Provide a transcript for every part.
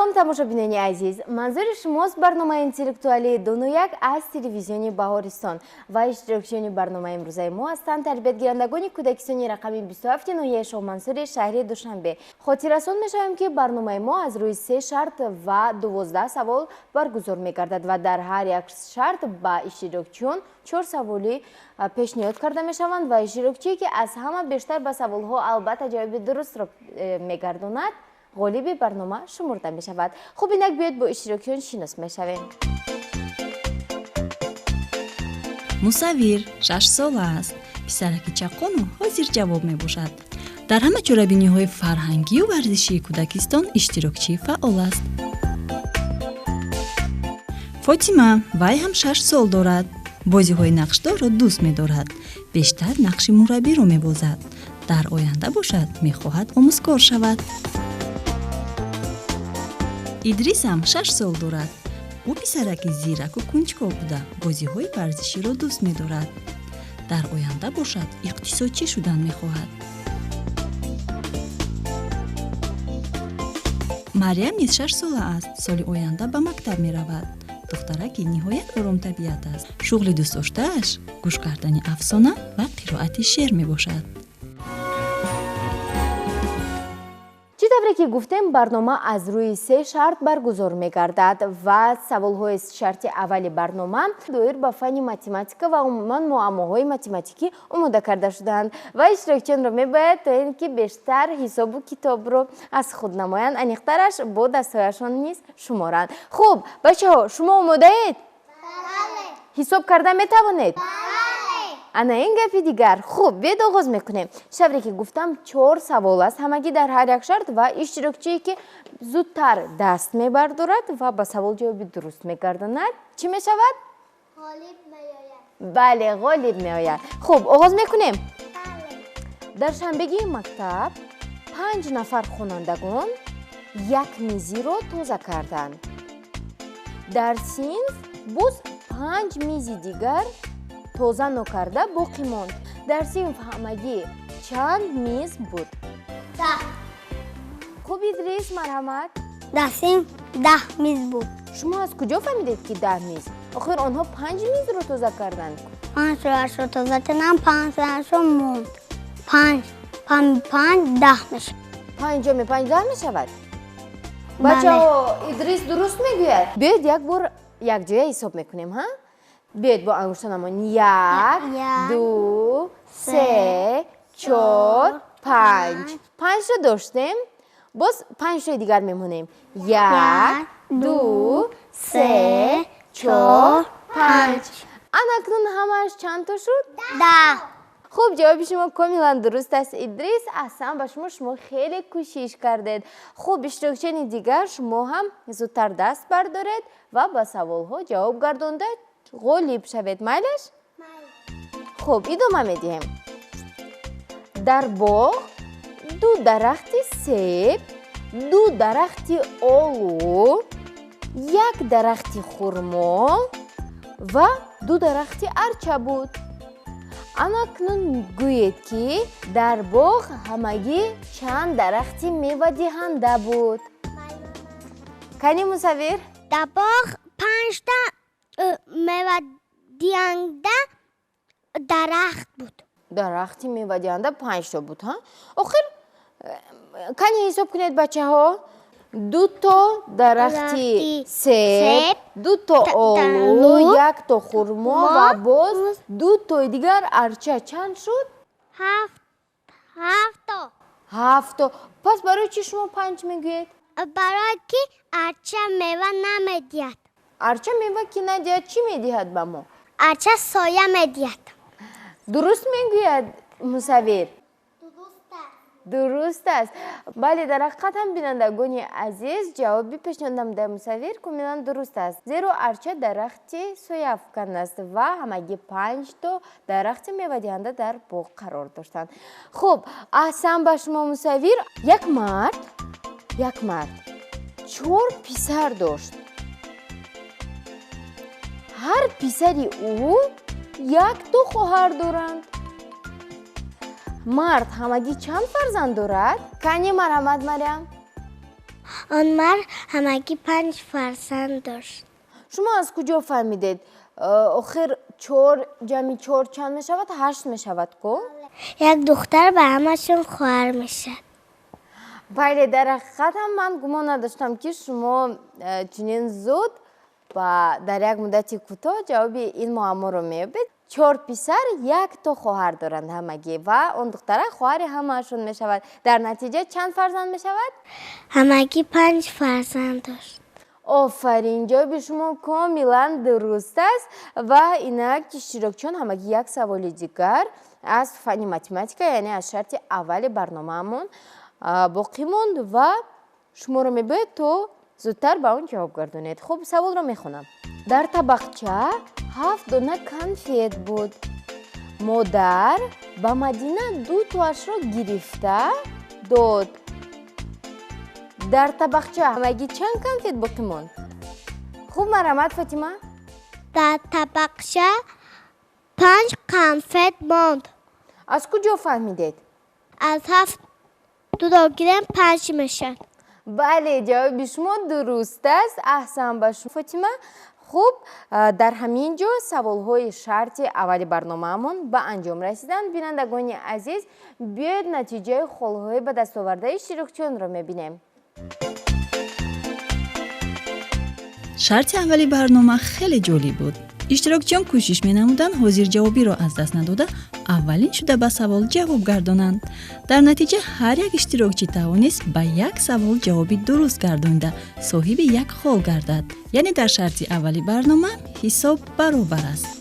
салом тамошобинони азиз, манзури шумост барномаи интеллектуалии Дунуяк аз телевизиони Баҳористон ва иштирокчиёни барномаи имрӯзаи мо ҳастанд тарбиятгирандагони кӯдакистони рақами 27 ноҳияи Шоҳмансури шаҳри Душанбе. Хотиррасон мешавем ки барномаи мо аз рӯи 3 шарт ва 12 савол баргузор мегардад ва дар ҳар як шарт ба иштирокчиён 4 саволи пешниҳод карда мешаванд ва иштирокчие ки аз ҳама бештар ба саволҳо албатта ҷавоби дурустро мегардонад غالب برنامه شمرده می شود. خب اینک بیاید با اشتراکیان شناس می شویم. مصور 6 سال است. پسرک چاقونو حاضر جواب می باشد. در همه جورابینی های فرهنگی و ورزشی کودکستان اشتراکچی فعال است. فاطمه وای هم 6 سال دارد. بازی های نقشدار را دوست می دارد. بیشتر نقش مربی را می بازد. در آینده باشد می خواهد آموزگار شود. ایدریس هم 6 سال دارد. او پسرک زیرک و کنجکاو بوده. بازی‌های ورزشی را دوست می‌دارد. در آینده باشد اقتصادچی شدن می‌خواهد. مریم نیز 6 ساله است. سال آینده به مکتب می‌رود. دخترک نهایت آرام طبیعت است. شغل دوست داشته‌اش گوش کردن افسانه و قرائت شعر می‌باشد. چطوری که گفتیم برنامه از روی 3 شرط برگزار می‌گردد و سوال‌های شرط اولی برنامه دایر به فن متماتیک و عموما معماهای متماتیکی آماده کرده شدند و اشتراکچیان را می‌باید تا اینکه بیشتر حساب و کتاب را از خود نمایند انیخترش با دستهایشان نیز شمارند. خب بچه‌ها شما آماده اید؟ بله. حساب کرده می‌توانید؟ انا این گپی دیگر. خوب بیاید آغاز میکنیم. شبری که گفتم 4 سوال است همگی در هر یک شرط و اشتراکچی که زودتر دست میبردارد و با سوال جواب درست میگرداند چی میشود؟ غالب میآید. بله غالب میآید. خوب آغاز میکنیم. بله. در شنبگی مکتب 5 نفر خوانندگان یک میزی را تازه کردند. در صنف باز 5 میزی دیگر تازه نکرده باقی ماند. در صنف همگی چند میز بود؟ 10. خوب ادریس مرحمت. در صنف 10 میز بود. شما از کجا فهمیدید که 10 میز؟ آخر آنها 5 میز رو تازه کردند. 5 رو تازه کردن 5 رو موند. 5 10 میشه. 5 جمع 5 10 میشود. بله. بچه‌ها ادریس درست میگوید. بیاید یک بار یک جای حساب میکنیم ها. بیاید با انگشتانمان 1 2 3 4 5 رو داشتیم. باز 5 رو دیگر میمونیم. 1 2 3 4 5. اکنون همش چند تا شد؟ 10. خوب جواب شما کاملا درست است ادریس. اصلا با شما خیلی کوشش کردید. خوب اشتراکچیان دیگر شما هم زودتر دست بردارید و با سوال ها جواب گردانده غالب شوید. میلش؟ خوب ادامه میدیم. در باغ 2 درخت سیب، 2 درخت آلو، 1 درخت خرما و 2 درخت ارچه بود. اکنون گویید که در باغ همگی چند درخت میوه دهنده بود؟ کنی مصور؟ در باغ 5 تا میوه دهنده درخت بود. درخت میوه دهنده 5 تا بود ها؟ آخر کنی حساب کنید بچه ها؟ 2 تا درخت سیب، 2 تا آلو، 1 تا خرما و باز 2 تا دیگر ارچه. چند شد؟ 7 تا. 7 تا. پس برای چی شما 5 میگوید؟ برای که ارچه میوه نمیدهد. ارچه میوه که ندهد چی میدهد به ما؟ ارچه سایه میدهد. درست میگوید مصور؟ درست است. بله در حقیقت هم بینندگان عزیز جوابی پیشنهاد در مصور کاملا درست است. زیرا ارچه درخت سایه افکن است و همگی 5 تا درخت میوه دهنده در باغ قرار داشتند. خب احسن به شما مصور. یک مرد 4 پسر داشت. هر پسری او 1 تا خواهر دارند. مرد همگی چند فرزند دارد؟ کنی مرحمت مریم؟ آن مرد همگی 5 فرزند داشت. شما از کجا فهمیدید؟ آخر جمعی 4 چند می شود؟ 8 می شود کو؟ یک دختر به همشون خواهر میشه. بله، در حقیقت هم من گمان نداشتم که شما چنین زود و در یک مدت کوتاه جواب این معما رو میابید. 4 پسر 1 تا خواهر دارند همگی و اون دختره خواهر همهشون می شود. در نتیجه چند فرزند می شود؟ همگی 5 فرزند داشت. آفرین، جواب شما کاملا درست است. و اینک اشتراکچیان همگی یک سوال دیگر از فنی متماتیکا، یعنی از شرط اول برنامه‌مون باقی موند و شما رو میباید تو زودتر به اون جواب گردونید. خب سوال رو میخونم. در طبقچه 7 دانه کنفت بود. مادر به مدینه 2 تاش را گرفته داد. در طبقچه همگی چند کنفت باقی موند؟ خوب مرحمت فاطمه. در طبقچه 5 کنفت ماند. از کجا فهمیدید؟ از 7 2 گیرم 5 میشد. بله، جواب شما درست است. احسن به شما فاطمه. خوب، در همین جا سوال‌های شرط اولی برنامه‌مون به انجام رسیدن. بینندگان عزیز، بیاید نتیجه خاله‌های به دست آورده اشتراکچیان را می‌بینیم. شرط اولی برنامه خیلی جالب بود. اشتراکچیان کوشش می‌نمودند حاضر جوابی را از دست نداده اولین شده به سوال جواب گردانند. در نتیجه هر یک اشتراکچی توانست به یک سوال جوابی درست گردانده صاحب یک خال گردد. یعنی در شرط اولی برنامه حساب برابر است.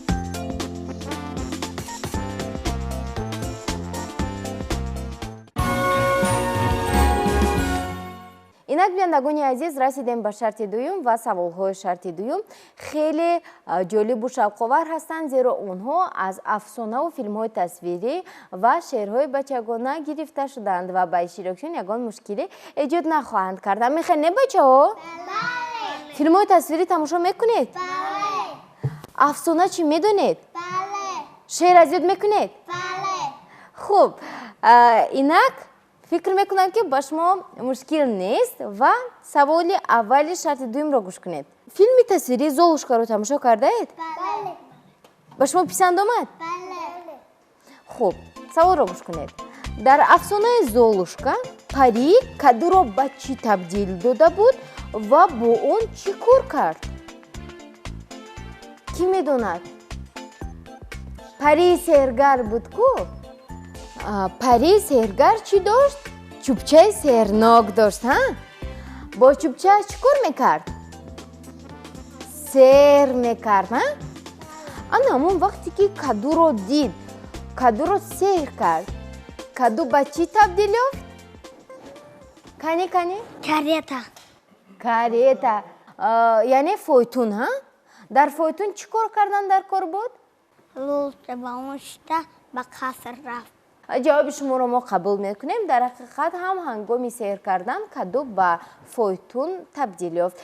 اینک بینندگان عزیز، رسیدیم به شرط دوم و سوال‌های شرط دوم خیلی جالب و شوق‌آور هستند، زیرا اونها از افسانه و فیلم‌های تصویری و شعرهای بچگانه گرفته شدند و به اشتراکچیان یگان مشکلی ایجاد نخواهند کرد. میخواین بچه‌ها؟ بله. فیلم‌های تصویری تماشا میکنید؟ بله. افسانه چی میدونید؟ بله. شعر از یاد میکنید؟ بله. خوب، اینک فکر میکنم که با شما مشکل نیست و سوال اول شرط دوم را گوش کنید. فیلم تصویری زولوشکا رو تماشا کرده اید؟ بله. با شما پسند آمد؟ بله. خوب، سوال را گوش کنید. در افسانه زولوشکا پری کدو را به چی تبدیل داده بود و با اون چی کار کرد؟ کی میدوند؟ پری سحرگر بود کو؟ پری سحرگر چی داشت؟ چوبچه سحرناک داشت. با چوبچه چی کار میکرد؟ سحر میکرد. اما همون وقتی که کدو رو دید، کدو رو سحر کرد، کدو به چی تبدیل یافت؟ کنی؟ کاریتا. یعنی فایتون. در فایتون چی کار کردن در کار بود؟ لوله با اون شده به قصر رفت. جواب شما رو ما قبول میکنیم. در حقیقت هم هنگامی سحر کردن کدو به فایتون تبدیل یافت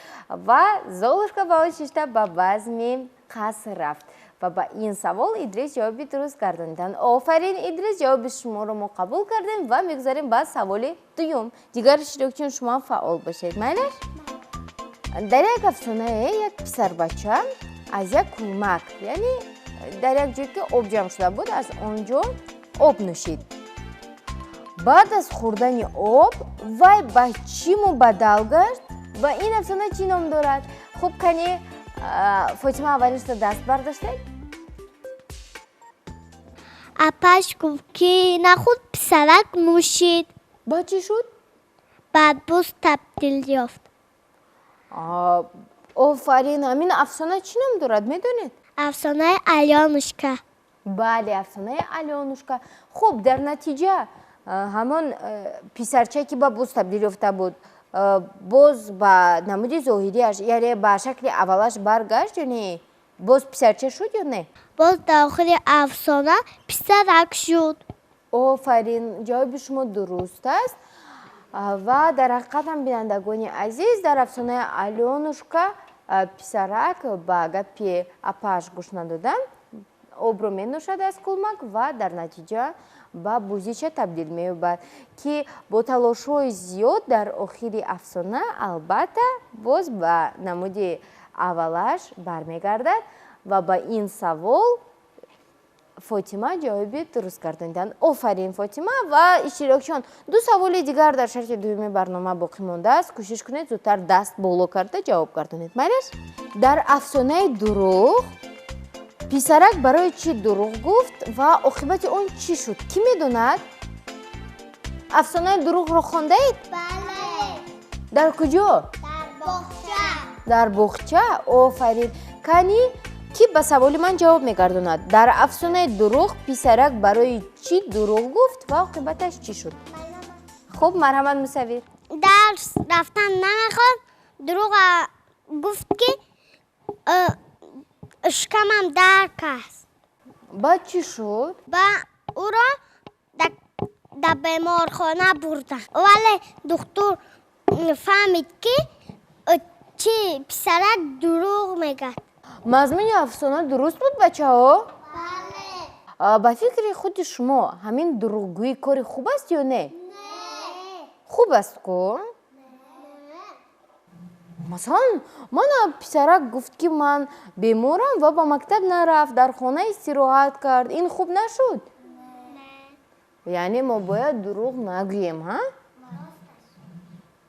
و زولوشکا با اون شیشته به بزم قصر رفت و با این سوال ادریس جوابی درست گرداندن. آفرین ادریس، جواب شما رو ما قبول کردیم و میگذاریم بعد سوال دوم. دیگر اشتراکچیان شما فعال باشید. میلش؟ در یک افسانه یک پسر بچه از یک کلمک، یعنی در یک جایی که آب جمع شده بود، از اونجا آب نوشید. بعد از خوردن آب وای به چیمو بدل گشت و این افسانه چی نام دارد؟ خوب کنی فاطمه اولش دست برداشته؟ اپش گفت که نخود پسرک نوشید. با چی شد؟ بعد بوز تبدیل یافت. آفرین، همین افسانه چی نام دارد میدونید؟ افسانه الیانوشکا. بله، افسانه الیانوشکا. خوب، در نتیجه همون پسرچه که با بوز تبدیل یافته بود، باز با نمود ظاهریش یعنی با شکل اولش برگشت، یعنی باز پسرچه شد یا نه؟ باز داخل افسانه پسرک شد. آفرین، جواب شما درست است. و در حقیقت هم بینندگان عزیز، در افسانه الیانوشکا پسرک با گپی اپاش گوش ندادن، آب رو می نوشد از کلمک و در نتیجه ба бузича табдил меёбад ки бо талошҳои зиёд дар охири афсона албатта боз ба намуди аввалаш бармегардад ва ба ин савол Фотима ҷавоби дуруст гардонидан. Офарин Фотима ва иштирокчиён. Ду саволи дигар дар шарти дуюми барнома боқӣ мондааст. Кӯшиш кунед зудтар даст боло карда ҷавоб гардонед. Майраш? Дар афсонаи дурӯғ писарак барои чӣ дурӯғ гуфт ва оқибати он чӣ шуд? Кӣ медонад? Афсонаи дурӯғро хондаед? бале, Дар куҷо? дар боғча, Дар боғча? Офарин. Кани ки ба саволи ман ҷавоб мегардонад. Дар афсонаи дурӯғ писарак барои чӣ дурӯғ гуфт ва оқибаташ чӣ шуд? Хуб, марҳамат Мусаввир. дарс рафтан намехост, дурӯғ гуфт ки шкамам дарк аст. Баъд чӣ шуд? ба ӯро дар беморхона бурданд, вале духтур фаҳмид ки чи писарак дурӯғ мегӯяд. Мазмуни афсона дуруст буд, бачаҳо? бале, Ба фикри худи шумо ҳамин дурӯғгӯӣ кори хуб аст ё не? Хуб аст ку? Масалан, мана писарак гуфт ки ман беморам ва ба мактаб нарафт, дар хона истироҳат кард. Ин хуб нашуд? Яъне мо бояд дурӯғ нагӯем, ҳа?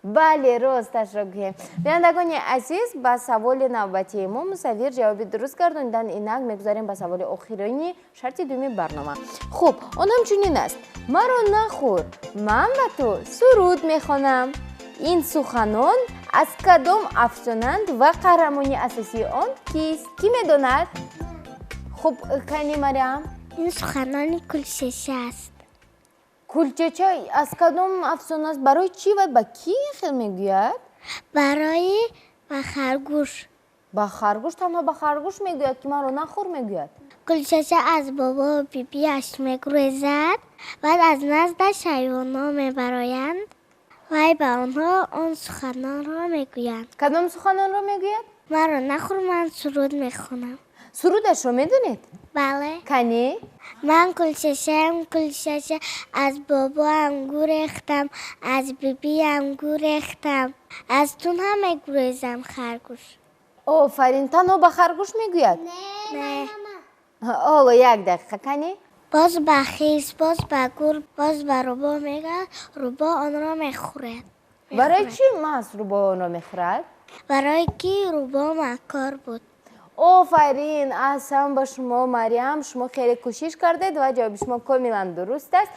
Бале, росташро гӯем. Бинандагони азиз, ба саволи навбатии мо Мусаввир ҷавоби дуруст гардонидан. Инак мегузарем ба саволи охирини шарти дуюми барнома. Хуб, он ҳамчунин аст. Маро нахӯр, ман ба ту суруд мехонам. Ин суханон аз кадом афсонанд ва қаҳрамони асосии он кист? Кӣ медонад? Хуб, кани Мариам? ин суханони кулчаша аст. Кулчача аз кадом афсона аст? Барои чӣ ва ба кӣ хел мегӯяд? барои ба харгӯш. Ба харгӯш? Танҳо ба харгӯш мегӯяд ки маро нахӯр мегӯяд? Кулчаша аз бобо бибиаш мегурезад, баъд аз наздаш ҳайвонҳо мебароянд, вай ба онҳо он суханонро мегӯянд. Кадом суханонро мегӯяд? маро нахӯр, ман суруд мехонам. Сурудашро медонед? бале, Кани? ман кулчашаам, кулчаша аз бобо ангур рехтам, аз биби ангур рехтам, аз тун ҳам мегурезам харгӯш. Офарин, танҳо ба харгӯш мегӯяд? не, Ҳоло як дақиқа, кани? боз ба хис, боз ба гур, боз ба рӯбо мегӯяд, рӯбо онро мехӯрад. Барои чӣ маҳз рӯбо онро мехӯрад? барои ки рӯбо макор буд. Офарин, аҳсан ба шумо Мариам, шумо хеле кӯшиш кардед ва ҷавоби шумо комилан дуруст аст.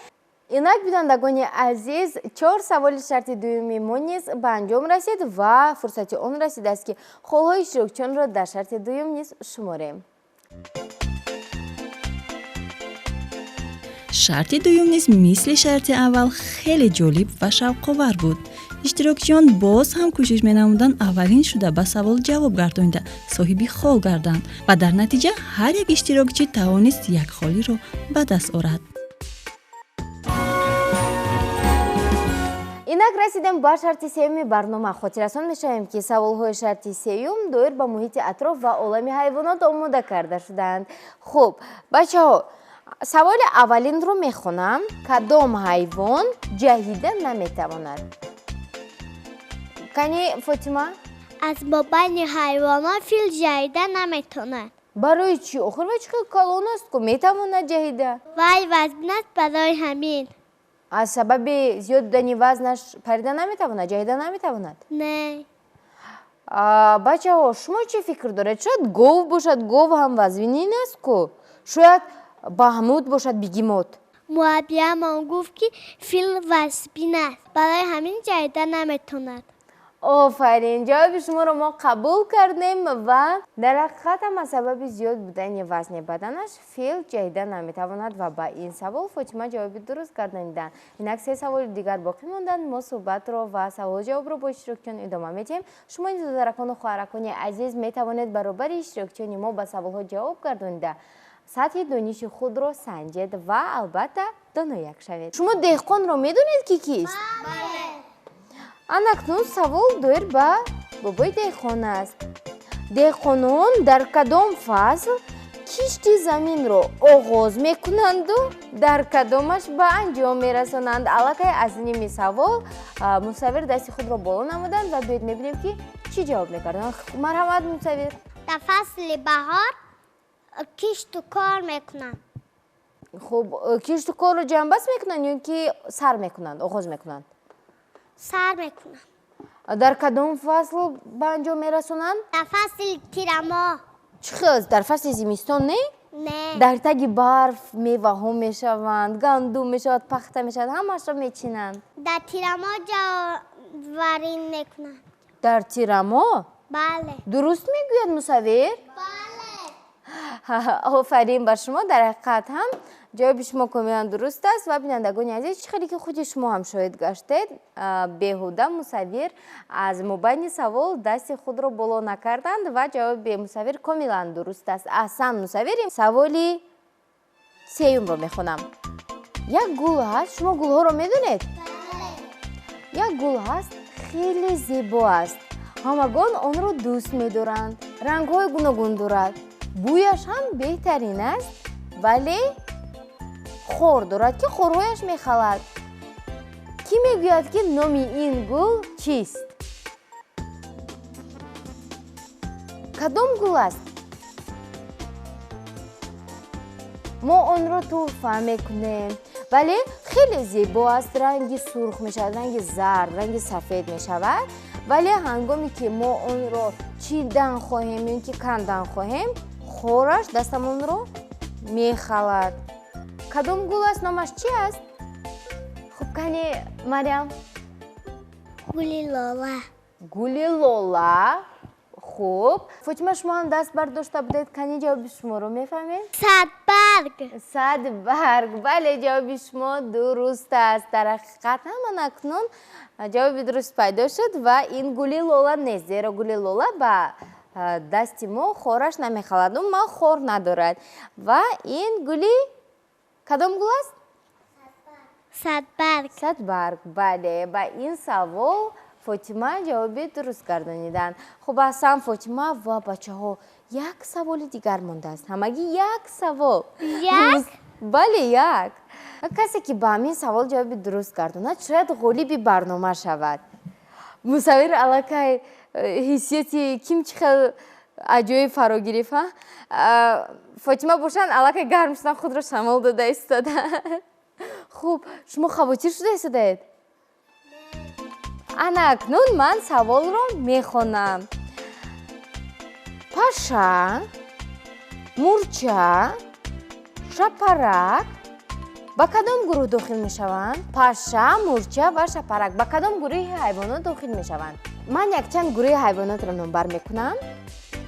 Инак бинандагони азиз, 4 саволи шарти дуюми мо низ ба анҷом расид ва фурсати он расидааст ки холҳои иштирокчиёнро дар шарти дуюм низ шуморем. шарти дуюм низ мисли шарти аввал хеле ҷолиб ва шавқовар буд. иштирокчиён боз ҳам кӯшиш менамуданд аввалин шуда ба савол ҷавоб гардонида соҳиби хол гарданд ва дар натиҷа ҳар як иштирокчӣ тавонист як холиро ба даст орад. Инак расидем ба шарти сеюми барнома. Хотиррасон мешавем ки саволҳои шарти сеюм доир ба муҳити атроф ва олами ҳайвонот омода карда шуданд. Хуб, бачаҳо, саволи аввалинро мехонам. Кадом ҳайвон ҷаҳида наметавонад? Кани Фотима? аз бобани ҳайвонот фил ҷаҳида наметонад. Барои чӣ? Охир ва чӣ калон аст ку метавонад ҷаҳида? вай вазнин аст, барои ҳамин. Аз сабаби зиёд будани вазнаш парида наметавонад, ҷаҳида наметавонад? не, Бачаҳо, шумо чӣ фикр доред? Шояд гов бошад, гов ҳам вазнин аст ку? Шояд баҳмут бошад, бигимот? муаббиамон гуфт ки фил вазнин аст, барои ҳамин ҷаҳида наметонад. Офарин, ҷавоби шуморо мо қабул кардем ва дар ҳақиқат ҳам аз сабаби зиёд будани вазни баданаш фил ҷаҳида наметавонад ва ба ин савол Фотима ҷавоби дуруст гардонидан. Инак 3 саволи дигар боқӣ монданд. Мо суҳбатро ва саволу-ҷавобро бо иштирокчиён идома медиҳем. Шумо низ додаракону хоҳаракони азиз метавонед баробари иштирокчиёни мо ба саволҳо ҷавоб гардонида сатҳи дониши худро санҷед ва албатта донояк шавед. Шумо деҳқонро медонед ки кист? Анакнун савол доир ба бобои деҳқон аст. Деҳқонон дар кадом фасл кишти заминро оғоз мекунанду дар кадомаш ба анҷом мерасонанд? Аллакай аз ними савол мусаввир дасти худро боло намуданд ва биёед мебинем ки чӣ ҷавоб мекарданд. Марҳамат мусаввир. در فصل بهار کشت و کار میکنن. хуб кишту корро ҷамъбаст мекунанд ё ки сар мекунанд, оғоз мекунанд? سر میکنن. дар кадом фасл ба анҷом мерасонанд? در فصل تیرما. чӣ хел дар фасли зимистон не? نه. дар таги барф меваҳо мешаванд, гандум мешавад, пахта мешавад, ҳамашро мечинанд. در تیرما جاورین میکنن. дар тирамо? بله. дуруст мегӯяд мусаввир? بله. офарин ба шумо. дар ҳақиқат ҳам ҷавоби шумо камилан дуруст аст ва бинандагони азиз, чӣ хеле ки худи шумо ҳам шоҳид гаштед, беҳуда мусаввир аз мобайни савол дасти худро боло накарданд ва ҷавоби мусаввир камилан дуруст аст. аҳсан мусаввир. саволи сеюмро мехонам. як гул ҳаст, шумо гулҳоро медонед? як гул ҳаст, хеле зебо аст. ҳамагон онро дӯст медоранд. рангҳои гуногун дорад. бӯяш ҳам беҳтарин аст, вале хор дорад ки хорҳояш мехалад. кӣ мегӯяд ки номи ин гул чист? кадом гул аст? мо онро туҳфа мекунем, вале хеле зебо аст. ранги сурх мешавад, ранги зард, ранги сафед мешавад, вале ҳангоме ки мо онро чидан хоҳем ё ки кандан хоҳем, хораш дастамонро мехалад. кадом гул аст? номаш чӣ аст? хуб кани Марьям. گلی لاله. гули лола. хуб Фотима, шумо ҳам даст бардошта будед. кани ҷавоби шуморо мефаҳмед? صدبرگ. садбарг. бале, ҷавоби шумо дуруст аст. дар ҳақиқат ҳаман акнун ҷавоби дуруст пайдо шуд ва ин гули лола нест, зеро гули лола ба дасти мо хораш намехалад, умуман хор надорад. ва ин гули кадом гул аст? صدبرگ. садбарг. бале, ба ин савол Фотима ҷавоби дуруст гардониданд. хуб аҳсан Фотима ва бачаҳо, як саволи дигар мондааст. ҳамагӣ як савол. Як? бале, як. касе ки ба ҳамин савол ҷавоби дуруст гардонад, шояд ғолиби барнома шавад. мусаввир аллакай ҳиссиёти ким чӣ хел аҷоиб фаро гирифт. Фотима бошанд аллакай гарм шудан худро шамол дода истоданд. хуб шумо хавотир шуда истодаед? ана акнун ман саволро мехонам. паша, мурча, шапарак ба кадом гурӯҳ дохил мешаванд? паша, мурча ва шапарак ба кадом гурӯҳи ҳайвонот дохил мешаванд? ман якчанд гурӯҳи ҳайвонотро номбар мекунам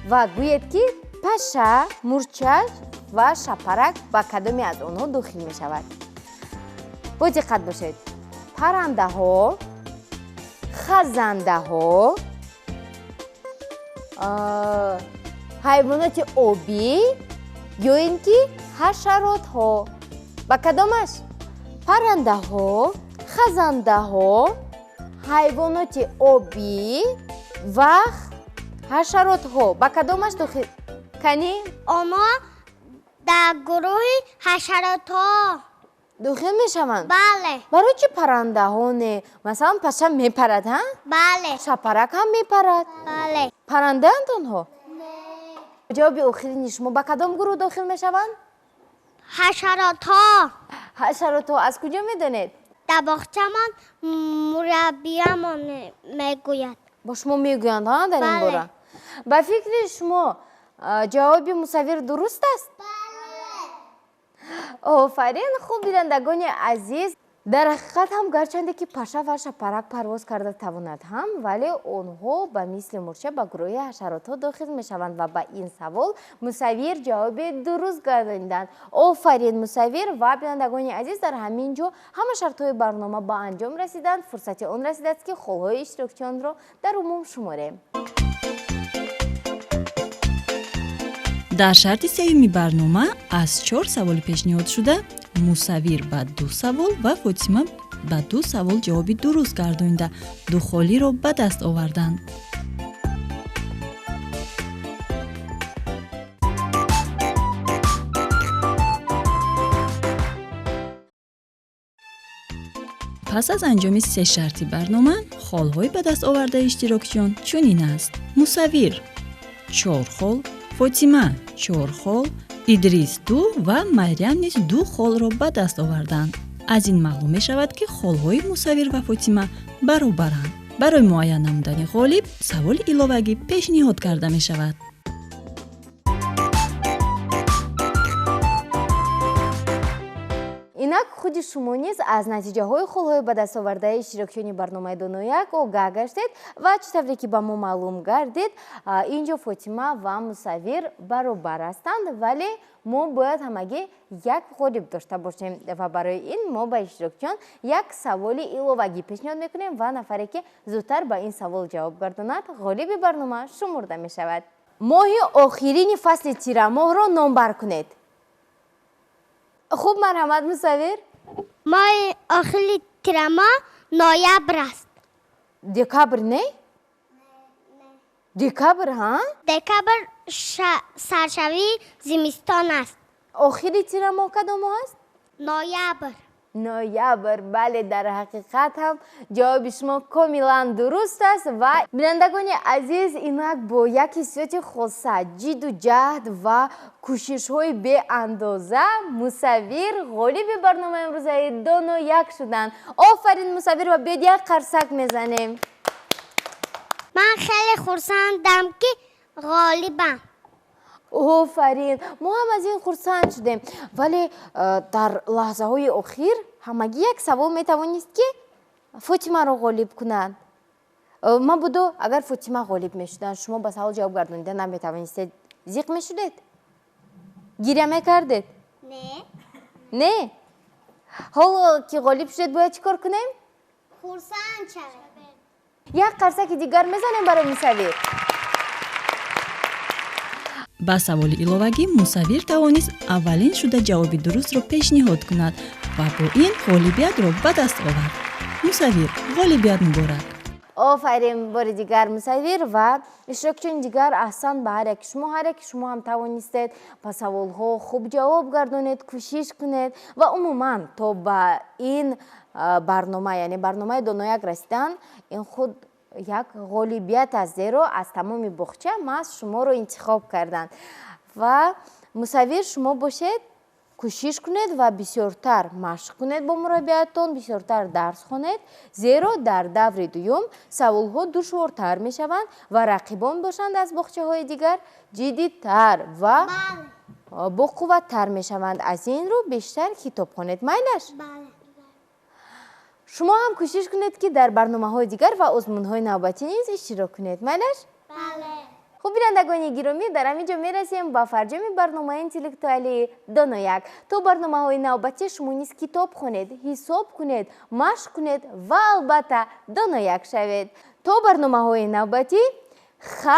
ва гӯед ки паша, мурча ва шапарак ба кадоме аз онҳо дохил мешавад. бо диққат бошед. паррандаҳо, хазандаҳо, ҳайвоноти обӣ ё ин ки ҳашаротҳо. ба кадомаш? паррандаҳо, хазандаҳо, ҳайвоноти обӣ ва ҳашаротҳо. ба кадомаш дохил? кани آنها در گروه حشرات ها. дохил мешаванд? بله. барои чӣ паррандаҳо не? масалан паша мепарад, ҳа? بله. шапарак ҳам мепарад. بله. паррандаанд онҳо? ҷавоби охирини шумо ба кадом гурӯҳ дохил мешаванд? حشرات ها. ҳашаротҳо. аз куҷо медонед? در باغچه‌مان مربی‌مان میگوید. бо шумо мегӯянд, ҳа, дар ин Бале. бора? ба фикри шумо ҷавоби мусаввир дуруст аст? офарин. хуб бинандагони азиз, дар ҳақиқат ҳам гарчанде ки паша ва шапарак парвоз карда тавонад ҳам, вале онҳо ба мисли мурча ба гурӯҳи ҳашаротҳо дохил мешаванд ва ба ин савол мусаввир ҷавоби дуруст гардониданд. офарин мусаввир ва бинандагони азиз, дар ҳамин ҷо ҳама шартҳои барнома ба анҷом расиданд. фурсати он расидааст ки холҳои иштирокчиёнро дар умум шуморем. дар шарти сеюми барнома аз 4 саволи пешниҳод шуда мусаввир ба 2 савол ва Фотима ба 2 савол ҷавоби дуруст гардонида ду холиро ба даст оварданд. پس از انجام 3 شرطی برنامه خال‌های به دست آورده اشتراکچیان چنین است: مصور 4 خال، فاطمه 4 خال، ادریس 2 و مریم نیز 2 خال را به دست آوردند. از این معلوم می شود که خال‌های مصور و فاطمه برابرند. برای معین نمودن غالب سوال ایلاوگی پیشنهاد کرده می شود. اینک خود شما نیز از نتیجه های خال‌های به دست آورده اشتراکچیان برنامه دونویک آگاه گشتید و چطوری که به ما معلوم گردید اینجا فاطمه و مصور برابر هستند، ولی ما باید همگی یک غالب داشته باشیم و برای این ما به اشتراکچیان یک سوال ایلاوگی پیشنهاد میکنیم و نفری که زودتر به این سوال جواب گرداند غالب برنامه شمرده می شود. ماه آخرین فصل تیر ماه را نامبر کنید. خوب مرحمت مصور. ماه آخری تیر ماه نوامبر است. دکابر نه؟ دکابر ها؟ دکابر سرشوی زمستان است. آخری تیر ماه کدام است؟ نوامبر. نوامبر. بله، در حقیقت هم جواب شما کاملا درست است و بینندگان عزیز اینک با یک حسیت خاصه جد و جهد و کوشش های به اندازه مصور غالب برنامه امروزه دو یک شدن. آفرین مصور و بیاد یک قرصک میزنیم. من خیلی خرسندم که غالبم. آفرین، ما هم از این خرسند شدیم، ولی در لحظه های اخیر همگی یک سوال میتوانست که فاطمه رو غالب کنند. ما بودو اگر فاطمه غالب میشدن شما به سوال جواب گردونیده نمیتوانستید زیق میشدید؟ گیره میکردید؟ نه. حالا که غالب شدید باید چیکار کنیم؟ خرسند شوید. یک قرصک دیگر میزنیم برای مصور. با سوال ایلاوگی مصور توانست اولین شده جواب درست را پیشنهاد کند و با این غالبیت را به دست آورد. مصور غالبیت مبارک. آفرین بار دیگر مصور و اشتراکچیان دیگر احسان به هر یک شما هم توانستید با سوال ها خوب جواب گردونید، کوشش کنید و عموما تا به این برنامه یعنی برنامه دونویک رسیدن این خود یک غالبیت از زیرا از تمام بخچه محض شما رو انتخاب کردن و مصور شما باشید، کوشش کنید و بسیارتر مشق کنید با مربیاتون، بسیارتر درس خوانید، زیرا در دور دوم سوال ها دشوارتر می شوند و رقیبان باشند از بخچه های دیگر جدیدتر و با قوت تر می شوند. از این رو بیشتر کتاب خوانید. میلش؟ شما هم کوشش کنید که در برنامه های دیگر و آزمون های نوبتی نیز اشتراک کنید. میلش؟ بله. خب بینندگان گرامی در همینجا میرسیم با فرجام برنامه انتلکتوالی دونویک. تو برنامه های نوبتی شما نیز کتاب خونید، حساب کنید، مشق کنید و البته دونویک شوید. تو برنامه های نوبتی خیر.